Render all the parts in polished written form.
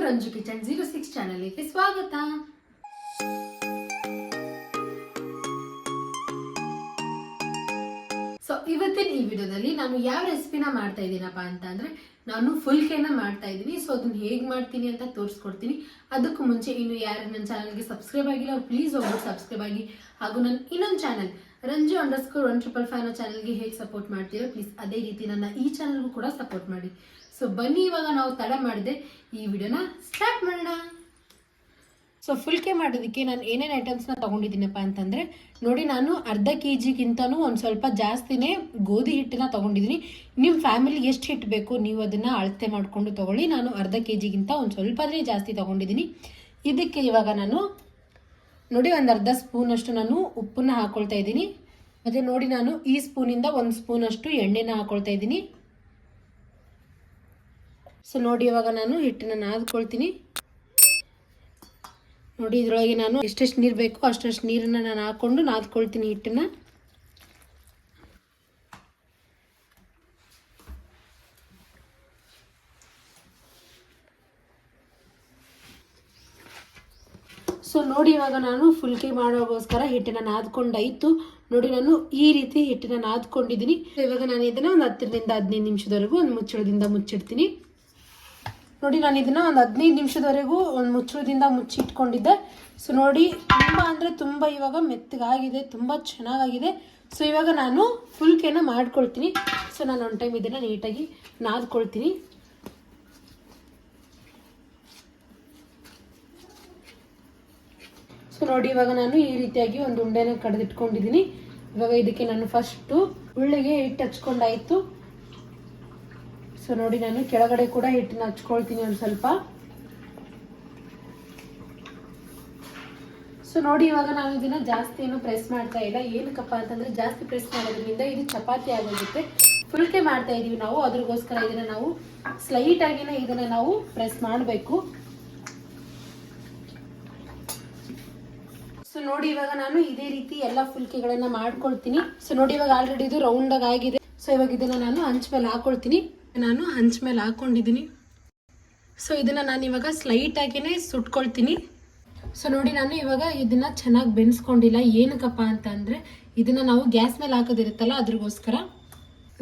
Ranju kitchen 06 ಚಾನಲ್ಗೆ ಸ್ವಾಗತ. So ಇವತ್ತಿನ ಈ ವಿಡಿಯೋದಲ್ಲಿ ನಾನು ಯಾವ ರೆಸಿಪಿನ ಮಾಡ್ತಾ ಇದ್ದೀನಪ್ಪ ಅಂತ ಅಂದ್ರೆ ನಾನು ಫುಲ್ಕೆನ ಮಾಡ್ತಾ ಇದ್ದೀನಿ. ಸೊ ಅದನ್ನ ಹೇಗೆ ಮಾಡ್ತೀನಿ ಅಂತ ತೋರಿಸ್ಕೊಡ್ತೀನಿ. ಅದಕ್ಕೂ ಮುಂಚೆ ಇನ್ನು ಯಾರು ನನ್ನ ಚಾನಲ್ಗೆ ಸಬ್ಸ್ಕ್ರೈಬ್ ಆಗಿಲ್ಲ ಪ್ಲೀಸ್ ಹೋಗ್ಬಿಟ್ಟು ಸಬ್ಸ್ಕ್ರೈಬ್ ಆಗಿ. ಹಾಗೂ ನನ್ನ ಇನ್ನೊಂದು ಚಾನಲ್ ರಂಜು_155 ಚಾನಲ್ಗೆ ಹೇಗೆ ಸಪೋರ್ಟ್ ಮಾಡ್ತೀರೋ ಪ್ಲೀಸ್ ಅದೇ ರೀತಿ ನನ್ನ ಈ ಚಾನಲ್ಗೂ ಕೂಡ ಸಪೋರ್ಟ್ ಮಾಡಿ. ಸೊ ಬನ್ನಿ ಇವಾಗ ನಾವು ತಡ ಮಾಡಿದೆ ಈ ವಿಡಿಯೋನ ಸ್ಟಾರ್ಟ್ ಮಾಡೋಣ. ಸೊ ಫುಲ್ಕೆ ಮಾಡೋದಕ್ಕೆ ನಾನು ಏನೇನು ಐಟಮ್ಸ್ನ ತೊಗೊಂಡಿದ್ದೀನಪ್ಪ ಅಂತಂದರೆ ನೋಡಿ, ನಾನು ಅರ್ಧ KGಗಿಂತನೂ ಒಂದು ಸ್ವಲ್ಪ ಜಾಸ್ತಿನೇ ಗೋಧಿ ಹಿಟ್ಟನ್ನ ತೊಗೊಂಡಿದ್ದೀನಿ. ನಿಮ್ಮ ಫ್ಯಾಮಿಲಿಗೆ ಎಷ್ಟು ಹಿಟ್ಟು ಬೇಕು ನೀವು ಅದನ್ನು ಅಳತೆ ಮಾಡಿಕೊಂಡು ತೊಗೊಳ್ಳಿ. ನಾನು ಅರ್ಧ KGಗಿಂತ ಒಂದು ಸ್ವಲ್ಪನೇ ಜಾಸ್ತಿ ತೊಗೊಂಡಿದ್ದೀನಿ. ಇದಕ್ಕೆ ಇವಾಗ ನಾನು ನೋಡಿ ಒಂದು ಅರ್ಧ ಸ್ಪೂನಷ್ಟು ನಾನು ಉಪ್ಪನ್ನ ಹಾಕ್ಕೊಳ್ತಾ ಇದ್ದೀನಿ. ಮತ್ತು ನೋಡಿ ನಾನು ಈ ಸ್ಪೂನಿಂದ ಒಂದು ಸ್ಪೂನಷ್ಟು ಎಣ್ಣೆನ ಹಾಕ್ಕೊಳ್ತಾ ಇದ್ದೀನಿ. ಸೊ ನೋಡಿ ಇವಾಗ ನಾನು ಹಿಟ್ಟನ್ನು ನಾದ್ಕೊಳ್ತೀನಿ. ನೋಡಿ ಇದರೊಳಗೆ ನಾನು ಎಷ್ಟೆಷ್ಟು ನೀರು ಬೇಕೋ ಅಷ್ಟಷ್ಟು ನೀರನ್ನು ನಾನು ಹಾಕ್ಕೊಂಡು ನಾದ್ಕೊಳ್ತೀನಿ ಹಿಟ್ಟನ್ನು. ಸೊ ನೋಡಿ ಇವಾಗ ನಾನು ಫುಲ್ಕೆ ಮಾಡೋಗೋಸ್ಕರ ಹಿಟ್ಟನ್ನು ನಾದ್ಕೊಂಡಾಯಿತು. ನೋಡಿ ನಾನು ಈ ರೀತಿ ಹಿಟ್ಟನ್ನು ನಾದ್ಕೊಂಡಿದ್ದೀನಿ. ಇವಾಗ ನಾನು ಇದನ್ನು ಒಂದು 10ರಿಂದ 15 ನಿಮಿಷದವರೆಗೂ ಒಂದು ಮುಚ್ಚಳದಿಂದ ಮುಚ್ಚಿಡ್ತೀನಿ. ನೋಡಿ ನಾನು ಇದನ್ನು ಒಂದು 15 ನಿಮಿಷದವರೆಗೂ ಒಂದು ಮುಚ್ಚಳದಿಂದ ಮುಚ್ಚಿಟ್ಕೊಂಡಿದ್ದೆ. ಸೊ ನೋಡಿ ತುಂಬ ಅಂದರೆ ತುಂಬ ಇವಾಗ ಮೆತ್ತಗಾಗಿದೆ, ತುಂಬ ಚೆನ್ನಾಗಾಗಿದೆ. ಸೊ ಇವಾಗ ನಾನು ಫುಲ್ಕೆನ ಮಾಡ್ಕೊಳ್ತೀನಿ. ಸೊ ನಾನು ಒಂದು ಟೈಮ್ ಇದನ್ನು ನೀಟಾಗಿ ನಾದ್ಕೊಳ್ತೀನಿ. ಸೊ ನೋಡಿ ಇವಾಗ ನಾನು ಈ ರೀತಿಯಾಗಿ ಒಂದು ಉಂಡೆನ ಕಡ್ದಿಟ್ಕೊಂಡಿದ್ದೀನಿ. ಇವಾಗ ಇದಕ್ಕೆ ನಾನು ಫಸ್ಟು ಉಳ್ಳಿಗೆ ಹಿಟ್ಟು ಹಚ್ಕೊಂಡಾಯಿತು. ಸೊ ನೋಡಿ ನಾನು ಕೆಳಗಡೆ ಕೂಡ ಹಿಟ್ಟನ್ನ ಹಚ್ಕೊಳ್ತೀನಿ ಒಂದು ಸ್ವಲ್ಪ. ಸೊ ನೋಡಿ ಇವಾಗ ನಾನು ಇದನ್ನ ಜಾಸ್ತಿ ಏನು ಪ್ರೆಸ್ ಮಾಡ್ತಾ ಇಲ್ಲ. ಏನಕ್ಕಪ್ಪ ಅಂತಂದ್ರೆ ಜಾಸ್ತಿ ಪ್ರೆಸ್ ಮಾಡೋದ್ರಿಂದ ಇದು ಚಪಾತಿ ಆಗೋಗುತ್ತೆ. ಫುಲ್ಕೆ ಮಾಡ್ತಾ ಇದೀವಿ ನಾವು, ಅದ್ರಗೋಸ್ಕರ ಇದನ್ನ ನಾವು ಸ್ಲೈಟ್ ಆಗಿನೇ ಇದನ್ನ ನಾವು ಪ್ರೆಸ್ ಮಾಡಬೇಕು. ಸೊ ನೋಡಿ ಇವಾಗ ನಾನು ಇದೇ ರೀತಿ ಎಲ್ಲ ಫುಲ್ಕೆಗಳನ್ನ ಮಾಡ್ಕೊಳ್ತೀನಿ. ಸೊ ನೋಡಿ ಇವಾಗ ಆಲ್ರೆಡಿ ಇದು ರೌಂಡ್ ಆಗಿದೆ. ಸೊ ಇವಾಗ ಇದನ್ನ ನಾನು ಹಂಚ್ ಮೇಲೆ ಹಾಕೊಳ್ತೀನಿ. ನಾನು ಹಂಚ್ ಮೇಲೆ ಹಾಕೊಂಡಿದ್ದೀನಿ. ಸೊ ಇದನ್ನ ನಾನು ಇವಾಗ ಸ್ಲೈಟ್ ಆಗಿನೇ ಸುಟ್ಕೊಳ್ತೀನಿ. ಸೊ ನೋಡಿ ನಾನು ಇವಾಗ ಇದನ್ನ ಚೆನ್ನಾಗಿ ಬೆನ್ಸ್ಕೊಂಡಿಲ್ಲ. ಏನಕ್ಕಪ್ಪ ಅಂತ ಅಂದ್ರೆ ಇದನ್ನ ನಾವು ಗ್ಯಾಸ್ ಮೇಲೆ ಹಾಕೋದಿರುತ್ತಲ್ಲ ಅದ್ರಗೋಸ್ಕರ.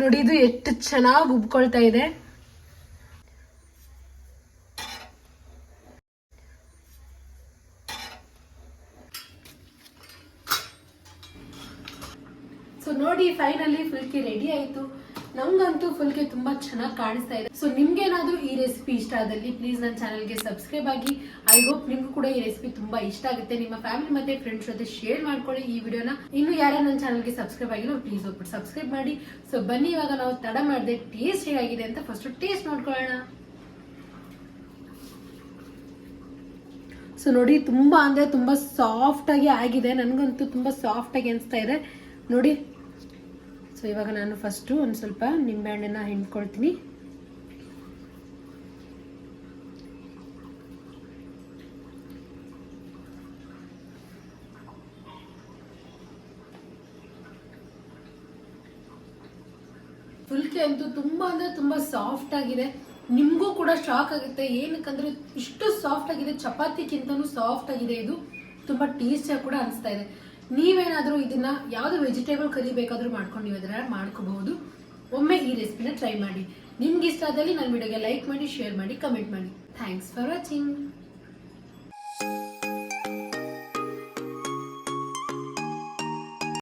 ನೋಡಿ ಇದು ಎಷ್ಟು ಚೆನ್ನಾಗಿ ಉಬ್ಕೊಳ್ತಾ ಇದೆ. ಸೊ ನೋಡಿ ಫೈನಲಿ ಫುಲ್ಕೆ ರೆಡಿ ಆಯಿತು. ನಮ್ಗಂತೂ ಫುಲ್ಕೆ ತುಂಬಾ ಚೆನ್ನಾಗಿ ಕಾಣಿಸ್ತಾ ಇದೆ. ಸೊ ನಿಮ್ಗೇನಾದ್ರೂ ಈ ರೆಸಿಪಿ ಇಷ್ಟ ಆದಲ್ಲಿ ಪ್ಲೀಸ್ ನನ್ನ ಚಾನಲ್ಗೆ ಸಬ್ಸ್ಕ್ರೈಬ್ ಆಗಿ. ಐ ಹೋಪ್ ನಿಮ್ಗೂ ಕೂಡ ಈ ರೆಸಿಪಿ ತುಂಬಾ ಇಷ್ಟ ಆಗುತ್ತೆ. ನಿಮ್ಮ ಫ್ಯಾಮಿಲಿ ಮತ್ತೆ ಫ್ರೆಂಡ್ಸ್ ಜೊತೆ ಶೇರ್ ಮಾಡ್ಕೊಳ್ಳಿ ಈ ವಿಡಿಯೋನ. ಇನ್ನು ಯಾರು ನನ್ನ ಚಾನಲ್ಗೆ ಸಬ್ಸ್ಕ್ರೈಬ್ ಆಗಿಲ್ಲ ಪ್ಲೀಸ್ ಹೋಗ್ಬಿಟ್ಟು ಸಬ್ಸ್ಕ್ರೈಬ್ ಮಾಡಿ. ಸೊ ಬನ್ನಿ ಇವಾಗ ನಾವು ತಡ ಮಾಡದೆ ಟೇಸ್ಟ್ ಹೇಗಾಗಿದೆ ಅಂತ ಫಸ್ಟ್ ಟೇಸ್ಟ್ ನೋಡ್ಕೊಳ್ಳೋಣ. ಸೊ ನೋಡಿ ತುಂಬಾ ಅಂದ್ರೆ ತುಂಬಾ ಸಾಫ್ಟ್ ಆಗಿ ಆಗಿದೆ. ನನಗಂತೂ ತುಂಬಾ ಸಾಫ್ಟ್ ಆಗಿ ಅನಿಸ್ತಾ ಇದೆ ನೋಡಿ. ಸೊ ಇವಾಗ ನಾನು ಫಸ್ಟು ಒಂದು ಸ್ವಲ್ಪ ನಿಂಬೆಹಣ್ಣನ್ನ ಹಿಂಡ್ಕೊಳ್ತೀನಿ. ಫುಲ್ಕೆ ಅಂತೂ ತುಂಬಾ ಅಂದ್ರೆ ತುಂಬಾ ಸಾಫ್ಟ್ ಆಗಿದೆ. ನಿಮಗೂ ಕೂಡ ಶಾಕ್ ಆಗುತ್ತೆ, ಏನಕ್ಕಂದ್ರೆ ಇಷ್ಟು ಸಾಫ್ಟ್ ಆಗಿದೆ. ಚಪಾತಿಗಿಂತನೂ ಸಾಫ್ಟ್ ಆಗಿದೆ. ಇದು ತುಂಬಾ ಟೇಸ್ಟಿಯಾಗಿ ಕೂಡ ಅನಿಸ್ತಾ ಇದೆ. ನೀವೇನಾದರೂ ಇದನ್ನ ಯಾವ್ದು ವೆಜಿಟೇಬಲ್ ಕರಿ ಬೇಕಾದ್ರೂ ಮಾಡ್ಕೊಂಡು ನೀವು ಅದನ್ನ ಮಾಡ್ಕೋಬಹುದು. ಒಮ್ಮೆ ಈ ರೆಸಿಪಿನ ಟ್ರೈ ಮಾಡಿ. ನಿಮ್ಗೆ ಇಷ್ಟ ಆದಲ್ಲಿ ನನ್ನ ವಿಡಿಯೋಗೆ ಲೈಕ್ ಮಾಡಿ, ಶೇರ್ ಮಾಡಿ, ಕಮೆಂಟ್ ಮಾಡಿ. Thanks for watching.